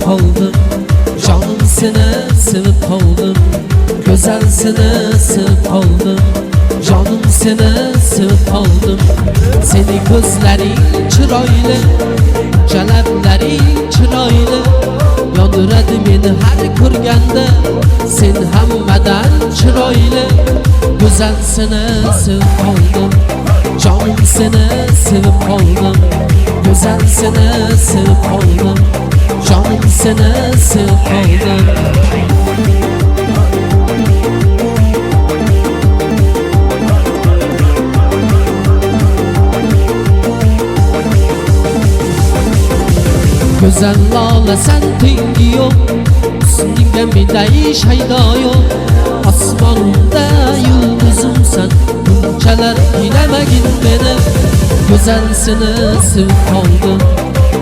qoldim, jonim seni sevib qoldim, go'zal seni sevib qoldim, jonim seni sevib qoldim. Seni ko'zlaring chiroyli, lablaring chiroyli, yondiradi meni har ko'rganda. Sen hammadan chiroyli, go'zal seni sevib qoldim, jonim seni sevib qoldim, go'zal seni sevib qoldim, jonim seni sevib qoldim. Güzel lale sen tengi yok, üstünde midai şayda yok. Asmanımda yıldızım sen, buncalar bilemegin beni. Güzel seni sevip kaldım,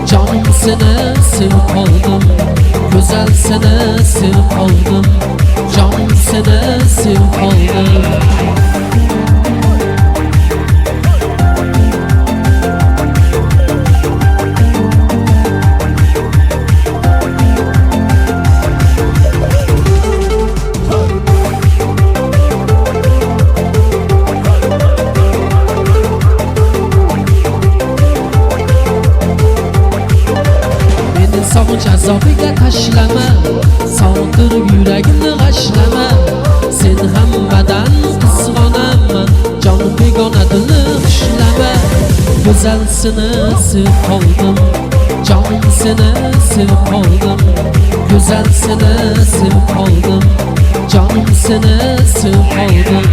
canım seni sevip kaldım, güzel seni sevip kaldım, canım seni sevip kaldım. Sağ cazobiga tashlama, sog'dirib yuragimni g'ashlama. Sen hammadan qizg'onaman, jonim begona dilni xushlama. Go'zal seni sevib qoldim, jonim seni sevib qoldim, go'zal seni sevib qoldim, jonim seni sevib qoldim.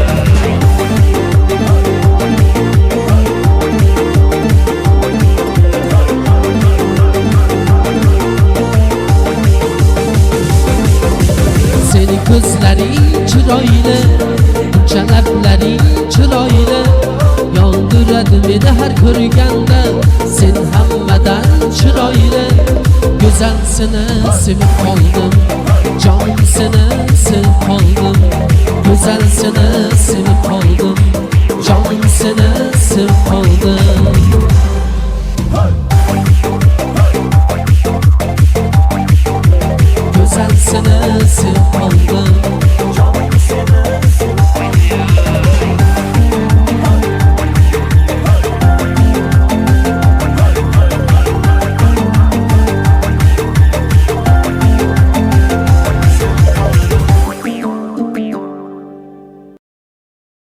Gözlerin chiroyli, lablaring chiroyli, yondiradi meni har ko'rganda. Sen hammadan chiroyli, go'zal seni sevib qoldim, jonim seni sevib qoldim, go'zal seni